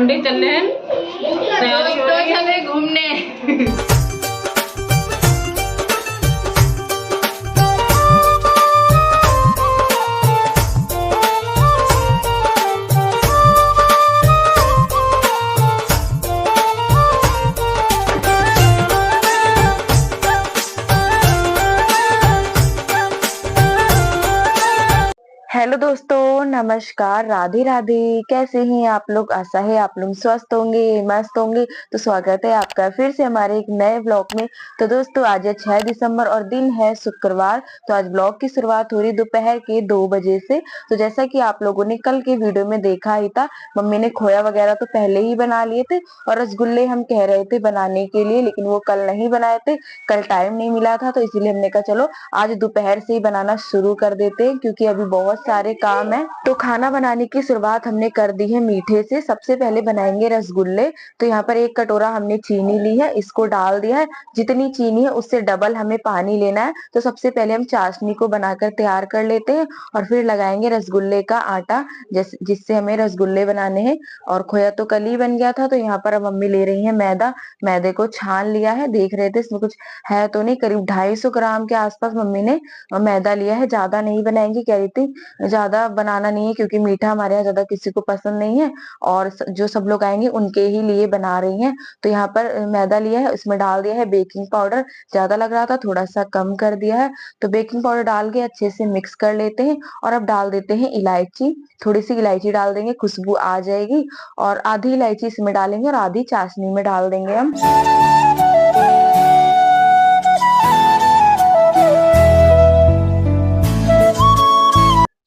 मंडी चल रहे हैं, तैयारी हो रही है घूमने। हेलो दोस्तों, नमस्कार, राधे राधे। कैसे हैं आप लोग? आशा है आप लोग स्वस्थ होंगे, मस्त होंगे। तो स्वागत है आपका फिर से हमारे एक नए ब्लॉग में। तो दोस्तों आज है 6 दिसंबर और दिन है शुक्रवार। तो आज ब्लॉग की शुरुआत हो रही दोपहर के 2 बजे से। तो जैसा कि आप लोगों ने कल के वीडियो में देखा ही था, मम्मी ने खोया वगैरह तो पहले ही बना लिए थे और रसगुल्ले हम कह रहे थे बनाने के लिए, लेकिन वो कल नहीं बनाए थे। कल टाइम नहीं मिला था, तो इसीलिए हमने कहा चलो आज दोपहर से ही बनाना शुरू कर देते हैं, क्योंकि अभी बहुत सारे काम है। तो खाना बनाने की शुरुआत हमने कर दी है मीठे से। सबसे पहले बनाएंगे रसगुल्ले। तो यहाँ पर 1 कटोरा हमने चीनी ली है, इसको डाल दिया है। जितनी चीनी है उससे डबल हमें पानी लेना है। तो सबसे पहले हम चाशनी को बनाकर तैयार कर लेते हैं और फिर लगाएंगे रसगुल्ले का आटा, जिससे हमें रसगुल्ले बनाने हैं। और खोया तो कल ही बन गया था। तो यहाँ पर अब मम्मी ले रही है मैदा। मैदे को छान लिया है, देख रहे थे इसमें कुछ है तो नहीं। करीब 250 ग्राम के आसपास मम्मी ने मैदा लिया है। ज्यादा नहीं बनाएंगी, कह रही थी ज्यादा बनाना नहीं है, क्योंकि मीठा हमारे यहाँ ज्यादा किसी को पसंद नहीं है और जो सब लोग आएंगे उनके ही लिए बना रही हैं। तो यहाँ पर मैदा लिया है, उसमें डाल दिया है बेकिंग पाउडर। ज्यादा लग रहा था, थोड़ा सा कम कर दिया है। तो बेकिंग पाउडर डाल के अच्छे से मिक्स कर लेते हैं। और अब डाल देते हैं इलायची। थोड़ी सी इलायची डाल देंगे, खुशबू आ जाएगी। और आधी इलायची इसमें डालेंगे और आधी चाशनी में डाल देंगे हम।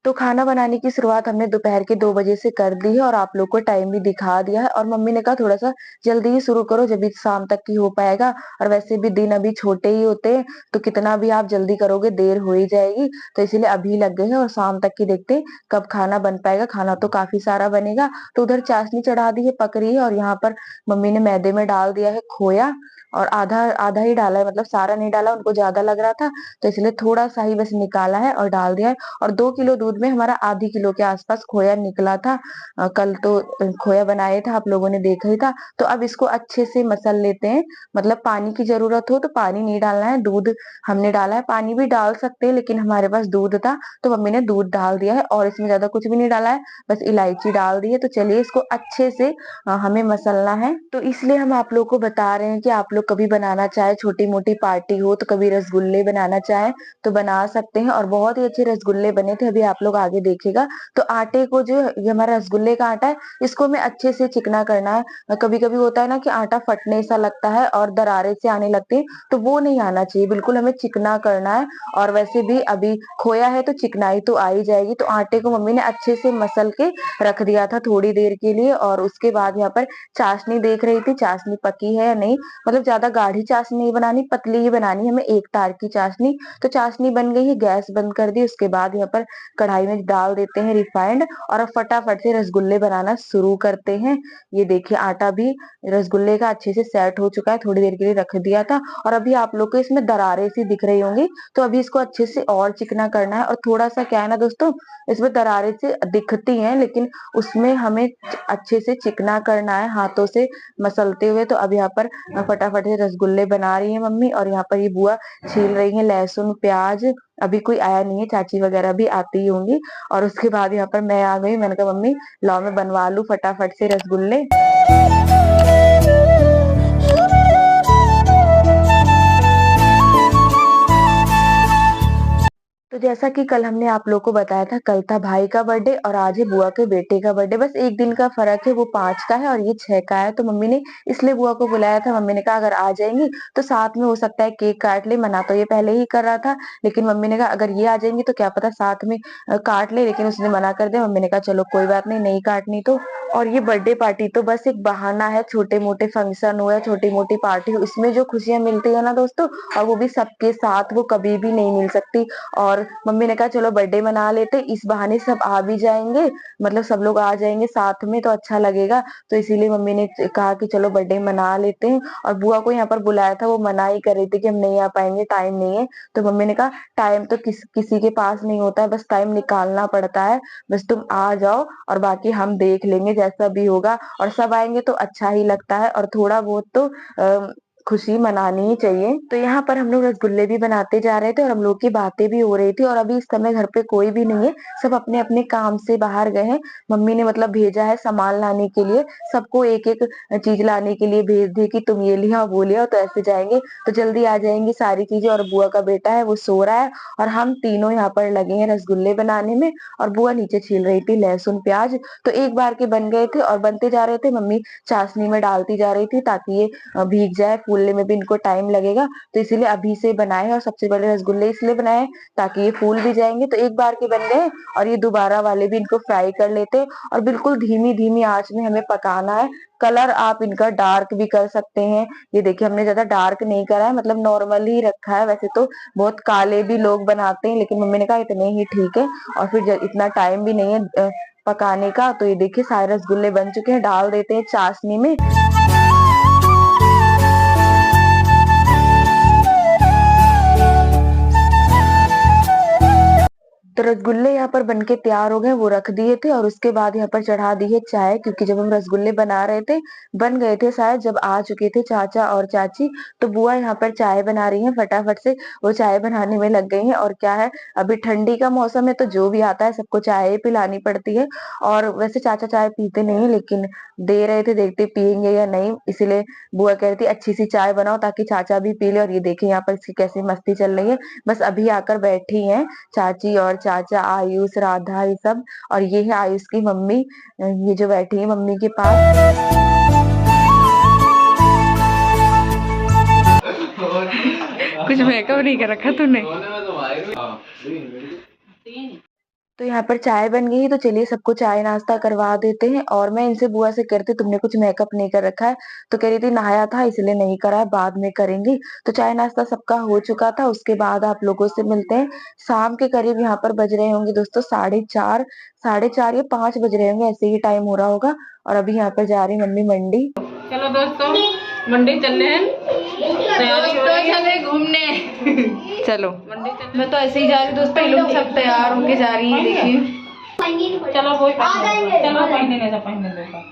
तो खाना बनाने की शुरुआत हमने दोपहर के 2 बजे से कर दी है और आप लोग को टाइम भी दिखा दिया है। और मम्मी ने कहा थोड़ा सा जल्दी ही शुरू करो, जब भी शाम तक की हो पाएगा। और वैसे भी दिन अभी छोटे ही होते हैं, तो कितना भी आप जल्दी करोगे देर हो ही जाएगी। तो इसीलिए अभी लग गए हैं और शाम तक की देखते हैं कब खाना बन पाएगा। खाना तो काफी सारा बनेगा। तो उधर चाशनी चढ़ा दी है, पक रही है। और यहाँ पर मम्मी ने मैदे में डाल दिया है खोया, और आधा आधा ही डाला है, मतलब सारा नहीं डाला, उनको ज्यादा लग रहा था तो इसलिए थोड़ा सा ही बस निकाला है और डाल दिया है। और 2 किलो दूध में हमारा आधी किलो के आसपास खोया निकला था। कल तो खोया बनाया था, आप लोगों ने देखा ही था। तो अब इसको अच्छे से मसल लेते हैं। मतलब पानी की जरूरत हो तो पानी नहीं डालना है, दूध हमने डाला है। पानी भी डाल सकते हैं, लेकिन हमारे पास दूध था तो मम्मी ने दूध डाल दिया है। और इसमें ज्यादा कुछ भी नहीं डाला है, बस इलायची डाल दी है। तो चलिए इसको अच्छे से हमें मसलना है। तो इसलिए हम आप लोग को बता रहे हैं कि आप लोग कभी बनाना चाहे, छोटी मोटी पार्टी हो तो कभी रसगुल्ले बनाना चाहे तो बना सकते हैं। और बहुत ही अच्छे रसगुल्ले बने थे, अभी आप लोग आगे देखेगा। तो आटे को, जो ये हमारा रसगुल्ले का आटा है, इसको हमें अच्छे से चिकना करना है। कभी कभी होता है ना कि आटा फटने सा लगता है और दरारें से आने लगती है, तो वो नहीं आना चाहिए, बिल्कुल हमें चिकना करना है। और वैसे भी अभी खोया है तो चिकनाई तो आ ही जाएगी। तो आटे को मम्मी ने अच्छे से मसल के रख दिया था थोड़ी देर के लिए। और उसके बाद यहाँ पर चाशनी देख रही थी, चाशनी पकी है या नहीं। मतलब ज्यादा गाढ़ी चाशनी नहीं बनानी, पतली ही बनानी, हमें एक तार की चाशनी। तो चाशनी बन गई है, गैस बंद कर दी। उसके बाद यहाँ पर कढ़ाई में डाल देते हैं रिफाइंड और अब फटाफट से रसगुल्ले बनाना शुरू करते हैं। ये देखिए आटा भी रसगुल्ले का अच्छे से सेट हो चुका है, थोड़ी देर के लिए रख दिया था। और अभी आप लोग को इसमें दरारें सी दिख रही होंगी, तो अभी इसको अच्छे से और चिकना करना है। और थोड़ा सा क्या है ना दोस्तों, इसमें दरारें से दिखती हैं, लेकिन उसमें हमें अच्छे से चिकना करना है हाथों से मसलते हुए। तो अब यहाँ पर फटाफट से रसगुल्ले बना रही है मम्मी। और यहाँ पर ये बुआ छील रही है लहसुन प्याज। अभी कोई आया नहीं है, चाची वगैरह भी आती ही होंगी। और उसके बाद यहाँ पर मैं आ गई, मैंने कहा मम्मी लाओ मैं बनवा लूं फटाफट से रसगुल्ले। तो जैसा कि कल हमने आप लोगों को बताया था, कल था भाई का बर्थडे और आज है बुआ के बेटे का बर्थडे। बस एक दिन का फर्क है, वो 5 का है और ये 6 का है। तो मम्मी ने इसलिए बुआ को बुलाया था। मम्मी ने कहा अगर आ जाएंगी तो साथ में हो सकता है केक काट ले। मना तो ये पहले ही कर रहा था, लेकिन मम्मी ने कहा अगर ये आ जाएंगी तो क्या पता साथ में काट ले, लेकिन उसने मना कर दिया। मम्मी ने कहा चलो कोई बात नहीं, नहीं काटनी तो। और ये बर्थडे पार्टी तो बस एक बहाना है, छोटे मोटे फंक्शन हो या छोटी मोटी पार्टी हो, इसमें जो खुशियां मिलती है ना दोस्तों, और वो भी सबके साथ, वो कभी भी नहीं मिल सकती। और और मम्मी ने कहा चलो बर्थडे मना लेते, इस बहाने सब आ भी जाएंगे, मतलब सब लोग आ जाएंगे साथ में तो अच्छा लगेगा। तो इसीलिए मम्मी ने कहा कि चलो बर्थडे मना लेते हैं। और बुआ को यहाँ पर बुलाया था, वो मना ही कर रही थी कि हम नहीं आ पाएंगे, टाइम नहीं है। तो मम्मी ने कहा टाइम तो किसी के पास नहीं होता है, बस टाइम निकालना पड़ता है, बस तुम आ जाओ और बाकी हम देख लेंगे जैसा भी होगा। और सब आएंगे तो अच्छा ही लगता है और थोड़ा बहुत तो खुशी मनानी ही चाहिए। तो यहाँ पर हम लोग रसगुल्ले भी बनाते जा रहे थे और हम लोग की बातें भी हो रही थी। और अभी इस समय घर पे कोई भी नहीं है, सब अपने अपने काम से बाहर गए हैं। मम्मी ने मतलब भेजा है सामान लाने के लिए, सबको एक एक चीज लाने के लिए भेज दी कि तुम ये लिया वो लिया, तो ऐसे जाएंगे तो जल्दी आ जाएंगी सारी चीजें। और बुआ का बेटा है वो सो रहा है और हम तीनों यहाँ पर लगे हैं रसगुल्ले बनाने में। और बुआ नीचे छील रही थी लहसुन प्याज, तो एक बार के बन गए थे और बनते जा रहे थे। मम्मी चाशनी में डालती जा रही थी ताकि ये भीग जाए, फूलने में भी इनको टाइम लगेगा, तो इसीलिए अभी से बनाए हैं। और सबसे पहले रसगुल्ले इसलिए बनाए हैं ताकि ये फूल भी जाएंगे, तो एक बार के बन गए। और ये दोबारा वाले भी इनको फ्राई कर लेते हैं और बिल्कुल धीमी धीमी आंच में हमें पकाना है। कलर आप इनका डार्क भी कर सकते हैं, ये देखिए हमने ज्यादा डार्क नहीं करा है, मतलब नॉर्मल ही रखा है। वैसे तो बहुत काले भी लोग बनाते हैं, लेकिन मम्मी ने कहा इतने ही ठीक है। और फिर इतना टाइम भी नहीं है पकाने का। तो ये देखिए सारे रसगुल्ले बन चुके हैं, डाल देते हैं चाशनी में। तो रसगुल्ले यहाँ पर बनके तैयार हो गए, वो रख दिए थे। और उसके बाद यहाँ पर चढ़ा दी है चाय, क्योंकि जब हम रसगुल्ले बना रहे थे, बन गए थे शायद, जब आ चुके थे चाचा और चाची, तो बुआ यहाँ पर चाय बना रही हैं फटाफट से, वो चाय बनाने में लग गई हैं। और क्या है, अभी ठंडी का मौसम है तो जो भी आता है सबको चाय पिलानी पड़ती है। और वैसे चाचा चाय पीते नहीं है, लेकिन दे रहे थे, देखते पियेंगे या नहीं, इसीलिए बुआ कह रही थी अच्छी सी चाय बनाओ ताकि चाचा भी पी ले। और ये देखिए यहाँ पर इसकी कैसी मस्ती चल रही है, बस अभी आकर बैठी है चाची और चाचा, आयुष, राधा, ये सब। और ये है आयुष की मम्मी, ये जो बैठी है मम्मी के पास। कुछ मेकअप नहीं कर रखा तूने। तो यहाँ पर चाय बन गई, तो चलिए सबको चाय नाश्ता करवा देते हैं। और मैं इनसे बुआ से कहती तुमने कुछ मेकअप नहीं कर रखा है, तो कह रही थी नहाया था इसलिए नहीं करा है, बाद में करेंगी। तो चाय नाश्ता सबका हो चुका था, उसके बाद आप लोगों से मिलते हैं शाम के करीब। यहाँ पर बज रहे होंगे दोस्तों 4:30, 4:30 या 5 बज रहे होंगे, ऐसे ही टाइम हो रहा होगा। और अभी यहाँ पर जा रही मम्मी मंडी। चलो दोस्तों मंडी चल रहे हैं, तैयारी हो रही है, चले घूमने। चलो मंडी चल। मैं तो ऐसे ही जा रही हूँ दोस्तों, ये लोग सब तैयार होके जा रही हैं, देखिए। चलो वही चलो पहनने ले जा, पहनने ले जा।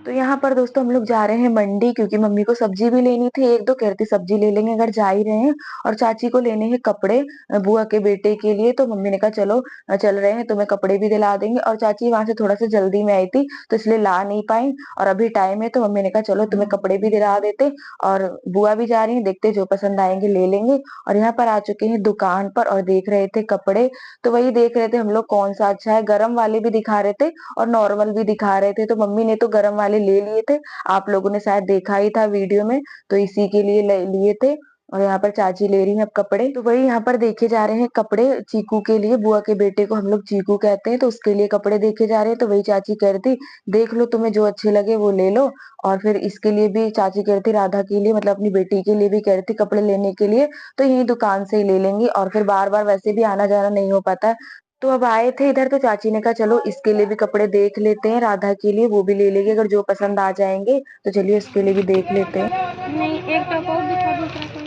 तो यहाँ पर दोस्तों हम लोग जा रहे हैं मंडी, क्योंकि मम्मी को सब्जी भी लेनी थी, एक दो कह रही थी सब्जी ले लेंगे अगर जा ही रहे हैं। और चाची को लेने हैं कपड़े बुआ के बेटे के लिए, तो मम्मी ने कहा चलो चल रहे हैं, तुम्हें कपड़े भी दिला देंगे। और चाची वहां से थोड़ा सा जल्दी में आई थी तो इसलिए ला नहीं पाई, और अभी टाइम है तो मम्मी ने कहा चलो तुम्हें कपड़े भी दिला देते। और बुआ भी जा रही है, देखते जो पसंद आएंगे ले लेंगे। और यहाँ पर आ चुके हैं दुकान पर और देख रहे थे कपड़े, तो वही देख रहे थे हम लोग कौन सा अच्छा है, गर्म वाले भी दिखा रहे थे और नॉर्मल भी दिखा रहे थे। तो मम्मी ने तो गर्म वाले ले लिए थे, आप लोगों ने शायद देखा ही था वीडियो में, तो इसी के लिए लिए थे। और यहाँ पर चाची ले रही है अब कपड़े, तो वही यहाँ पर देखे जा रहे हैं कपड़े चीकू के लिए, बुआ के बेटे को हम लोग चीकू कहते हैं, तो उसके लिए कपड़े देखे जा रहे हैं। तो वही चाची कह रही थी देख लो तुम्हें जो अच्छे लगे वो ले लो। और फिर इसके लिए भी चाची कह रही थी, राधा के लिए मतलब अपनी बेटी के लिए भी कह रही थी कपड़े लेने के लिए, तो यही दुकान से ही ले लेंगे। और फिर बार बार वैसे भी आना जाना नहीं हो पाता है, तो अब आए थे इधर तो चाची ने कहा चलो इसके लिए भी कपड़े देख लेते हैं, राधा के लिए वो भी ले लेंगे अगर जो पसंद आ जाएंगे, तो चलिए उसके लिए भी देख लेते हैं। नहीं एक टॉप और दिखा, दूसरा कोई,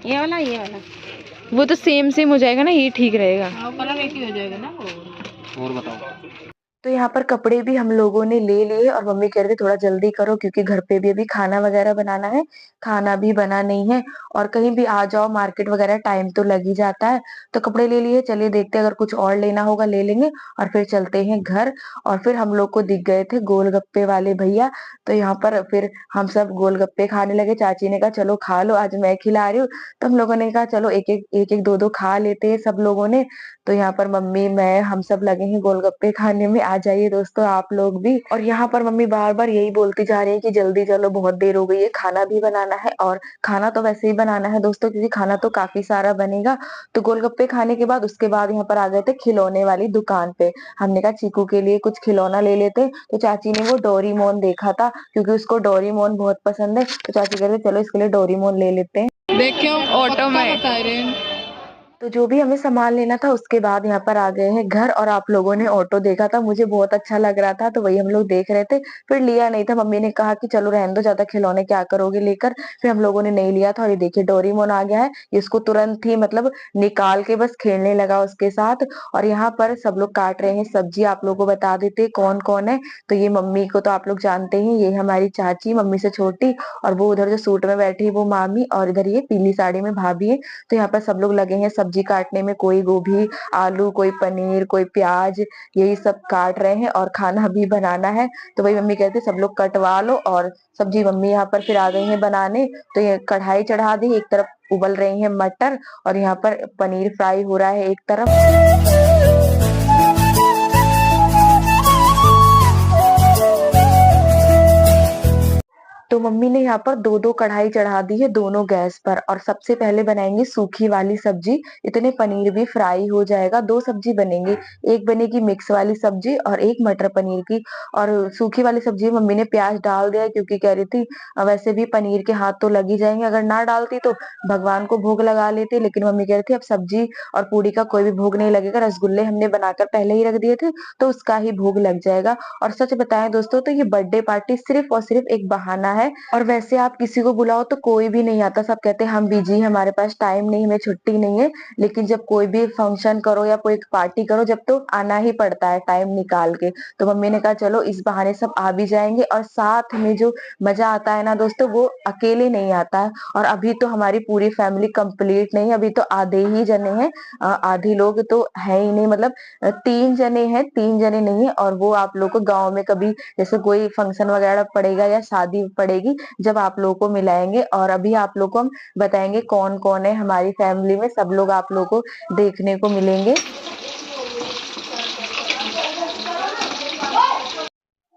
ये वाला वो तो सेम सेम हो जाएगा ना, ये ठीक रहेगा। कलर एक ही हो जाएगा ना वो। और बताओ। तो यहाँ पर कपड़े भी हम लोगों ने ले लिए और मम्मी कह रही थी थोड़ा जल्दी करो क्योंकि घर पे भी अभी खाना वगैरह बनाना है, खाना भी बना नहीं है। और कहीं भी आ जाओ मार्केट वगैरह टाइम तो लग ही जाता है, तो कपड़े ले लिए, चलिए देखते हैं अगर कुछ और लेना होगा ले लेंगे। और फिर चलते हैं घर। और फिर हम लोग को दिख गए थे गोलगप्पे वाले भैया, तो यहाँ पर फिर हम सब गोलगप्पे खाने लगे। चाची ने कहा चलो खा लो, आज मैं खिला रही हूँ, तो हम लोगों ने कहा चलो एक एक दो दो खा लेते हैं सब लोगों ने। तो यहाँ पर मम्मी मैं हम सब लगे हैं गोलगप्पे खाने में, आ जाइए दोस्तों आप लोग भी। और यहाँ पर मम्मी बार बार यही बोलती जा रही है कि जल्दी चलो बहुत देर हो गई है, खाना भी बनाना है। और खाना तो वैसे ही बनाना है दोस्तों, क्योंकि खाना तो काफी सारा बनेगा। तो गोलगप्पे खाने के बाद उसके बाद यहाँ पर आ गए थे खिलौने वाली दुकान पे, हमने कहा चीकू के लिए कुछ खिलौना ले लेते। तो चाची ने वो डोरीमोन देखा था, क्योंकि उसको डोरीमोन बहुत पसंद है, तो चाची कहते चलो इसके लिए डोरीमोन ले लेते हैं। देखियो ऑटो में तो जो भी हमें सामान लेना था उसके बाद यहाँ पर आ गए हैं घर, और आप लोगों ने ऑटो देखा था, मुझे बहुत अच्छा लग रहा था तो वही हम लोग देख रहे थे। फिर लिया नहीं था, मम्मी ने कहा कि चलो रहने दो, ज्यादा खिलौने क्या करोगे लेकर। फिर हम लोगों ने नहीं लिया था। और ये देखिए डोरेमोन आ गया है, इसको तुरंत ही मतलब निकाल के बस खेलने लगा उसके साथ। और यहाँ पर सब लोग काट रहे हैं सब्जी। आप लोगों को बता देते कौन कौन है। तो ये मम्मी को तो आप लोग जानते ही, ये हमारी चाची, मम्मी से छोटी, और वो उधर जो सूट में बैठी है वो मामी, और इधर ये पीली साड़ी में भाभी है। तो यहाँ पर सब लोग लगे हैं सब्जी काटने में, कोई गोभी, आलू, कोई पनीर, कोई प्याज, यही सब काट रहे हैं और खाना भी बनाना है। तो वही मम्मी कहते सब लोग कटवा लो। और सब्जी मम्मी यहाँ पर फिर आ गई है बनाने। तो ये कढ़ाई चढ़ा दी, एक तरफ उबल रही है मटर, और यहाँ पर पनीर फ्राई हो रहा है एक तरफ। तो मम्मी ने यहाँ पर दो दो कढ़ाई चढ़ा दी है दोनों गैस पर, और सबसे पहले बनाएंगे सूखी वाली सब्जी। इतने पनीर भी फ्राई हो जाएगा। दो सब्जी बनेंगी, एक बनेगी मिक्स वाली सब्जी और एक मटर पनीर की। और सूखी वाली सब्जी मम्मी ने प्याज डाल दिया है, क्योंकि कह रही थी वैसे भी पनीर के हाथ तो लग ही जाएंगे, अगर ना डालती तो भगवान को भोग लगा लेते। लेकिन मम्मी कह रही थी अब सब्जी और पूड़ी का कोई भी भोग नहीं लगेगा, रसगुल्ले हमने बनाकर पहले ही रख दिए थे तो उसका ही भोग लग जाएगा। और सच बताएं दोस्तों तो ये बर्थडे पार्टी सिर्फ और सिर्फ एक बहाना है। और वैसे आप किसी को बुलाओ तो कोई भी नहीं आता, सब कहते हैं हम बिजी, हमारे पास टाइम नहीं, हमें छुट्टी नहीं है। लेकिन जब कोई भी फंक्शन करो या कोई पार्टी करो, जब तो आना ही पड़ता है टाइम निकाल के। तो मम्मी ने कहा चलो इस बहाने सब आ भी जाएंगे, और साथ में जो मजा आता है ना दोस्तों, वो अकेले नहीं आता है। और अभी तो हमारी पूरी फैमिली कंप्लीट नहीं, अभी तो आधे ही जने हैं। आधे लोग तो है ही नहीं, मतलब 3 जने हैं, 3 जने नहीं है। और वो आप लोग को गाँव में कभी जैसे कोई फंक्शन वगैरह पड़ेगा या शादी पड़ेगी, जब आप लोगों को मिलाएंगे। और अभी आप लोग को हम बताएंगे कौन कौन है हमारी फैमिली में, सब लोग आप लोगों को देखने को मिलेंगे।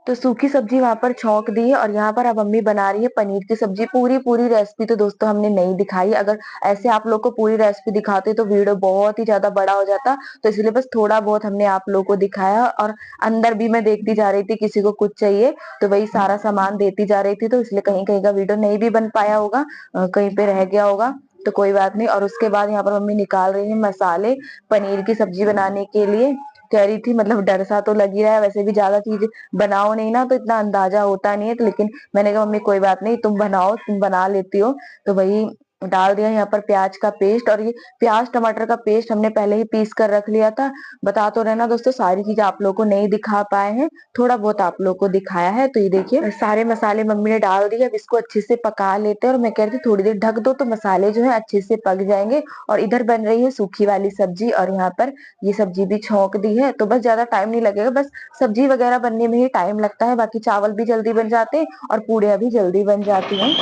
तो सूखी सब्जी वहां पर छौंक दी है, और यहाँ पर अब मम्मी बना रही है पनीर की सब्जी। पूरी पूरी रेसिपी तो दोस्तों हमने नहीं दिखाई, अगर ऐसे आप लोग को पूरी रेसिपी दिखाते तो वीडियो बहुत ही ज्यादा बड़ा हो जाता। तो इसलिए बस थोड़ा बहुत हमने आप लोगों को दिखाया। और अंदर भी मैं देखती जा रही थी किसी को कुछ चाहिए तो वही सारा सामान देती जा रही थी, तो इसलिए कहीं कहीं का वीडियो नहीं भी बन पाया होगा, कहीं पे रह गया होगा, तो कोई बात नहीं। और उसके बाद यहाँ पर मम्मी निकाल रही है मसाले पनीर की सब्जी बनाने के लिए। कह रही थी मतलब डर सा तो लग ही रहा है, वैसे भी ज्यादा चीज बनाओ नहीं ना तो इतना अंदाजा होता नहीं है। तो लेकिन मैंने कहा मम्मी कोई बात नहीं, तुम बनाओ, तुम बना लेती हो। तो वही डाल दिया यहाँ पर प्याज का पेस्ट। और ये प्याज टमाटर का पेस्ट हमने पहले ही पीस कर रख लिया था। बता तो रहना दोस्तों, सारी चीजें आप लोगों को नहीं दिखा पाए हैं, थोड़ा बहुत आप लोगों को दिखाया है। तो ये देखिए सारे मसाले मम्मी ने डाल दिए, अब इसको अच्छे से पका लेते हैं। और मैं कह रही थी थोड़ी देर ढक दो तो मसाले जो है अच्छे से पक जाएंगे। और इधर बन रही है सूखी वाली सब्जी, और यहाँ पर ये सब्जी भी छौंक दी है। तो बस ज्यादा टाइम नहीं लगेगा, बस सब्जी वगैरह बनने में ही टाइम लगता है, बाकी चावल भी जल्दी बन जाते हैं और पूड़ियाँ भी जल्दी बन जाती हैं।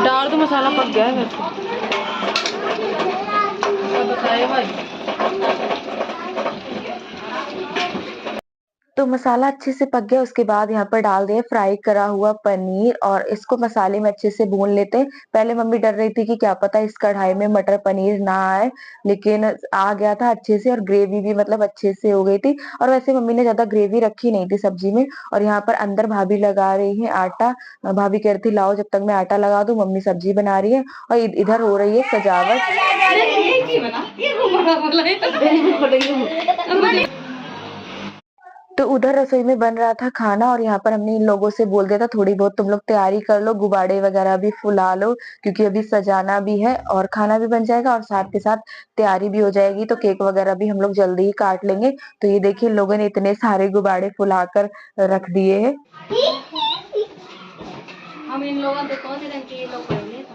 दाल तो मसाला पक गया है वैसे। बताए भाई। तो मसाला अच्छे से पक गया, उसके बाद यहाँ पर डाल दिया फ्राई करा हुआ पनीर, और इसको मसाले में अच्छे से भून लेते हैं। पहले मम्मी डर रही थी कि क्या पता इस कढ़ाई में मटर पनीर ना आए, लेकिन आ गया था अच्छे से। और ग्रेवी भी मतलब अच्छे से हो गई थी। और वैसे मम्मी ने ज्यादा ग्रेवी रखी नहीं थी सब्जी में। और यहाँ पर अंदर भाभी लगा रही है आटा। भाभी कह रही थी लाओ जब तक मैं आटा लगा दूं, मम्मी सब्जी बना रही है। और इधर हो रही है सजावट। तो उधर रसोई में बन रहा था खाना, और यहाँ पर हमने इन लोगों से बोल दिया था थोड़ी बहुत तुम लोग तैयारी कर लो, गुब्बारे वगैरह भी फुला लो, क्योंकि अभी सजाना भी है और खाना भी बन जाएगा और साथ के साथ तैयारी भी हो जाएगी। तो केक वगैरह भी हम लोग जल्दी ही काट लेंगे। तो ये देखिए लोगों ने इतने सारे गुब्बारे फुला कर रख दिए हैं। हम इन लोगों से कौन से ये लोग पहले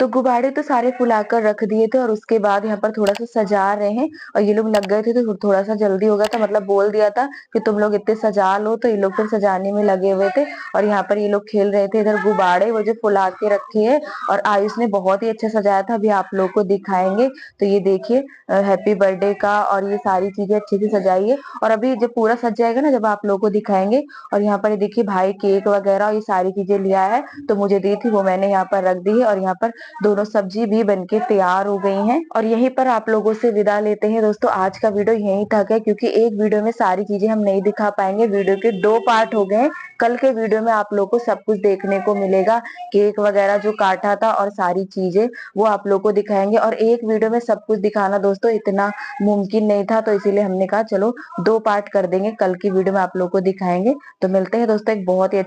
तो गुब्बारे तो सारे फुलाकर रख दिए थे, और उसके बाद यहाँ पर थोड़ा सा सजा रहे हैं। और ये लोग लग गए थे तो थोड़ा सा जल्दी हो गया था, मतलब बोल दिया था कि तुम लोग इतने सजा लो, तो ये लोग फिर सजाने में लगे हुए थे। और यहाँ पर ये लोग खेल रहे थे इधर गुब्बारे वो जो फुला के रखे हैं। और आयुष ने बहुत ही अच्छा सजाया था, अभी आप लोग को दिखाएंगे। तो ये देखिए हैप्पी बर्थडे का, और ये सारी चीजें अच्छे से सजाई है। और अभी जब पूरा सज जाएगा ना, जब आप लोग को दिखाएंगे। और यहाँ पर ये देखिए भाई केक वगैरह ये सारी चीजें लिया है, तो मुझे दी थी वो मैंने यहाँ पर रख दी है। और यहाँ पर दोनों सब्जी भी बनके तैयार हो गई हैं। और यहीं पर आप लोगों से विदा लेते हैं दोस्तों। आज का वीडियो यहीं तक है, क्योंकि एक वीडियो में सारी चीजें हम नहीं दिखा पाएंगे। वीडियो के 2 पार्ट हो गए। कल के वीडियो में आप लोग को सब कुछ देखने को मिलेगा, केक वगैरह जो काटा था और सारी चीजें वो आप लोग को दिखाएंगे। और एक वीडियो में सब कुछ दिखाना दोस्तों इतना मुमकिन नहीं था, तो इसीलिए हमने कहा चलो 2 पार्ट कर देंगे। कल की वीडियो में आप लोग को दिखाएंगे। तो मिलते हैं दोस्तों एक बहुत ही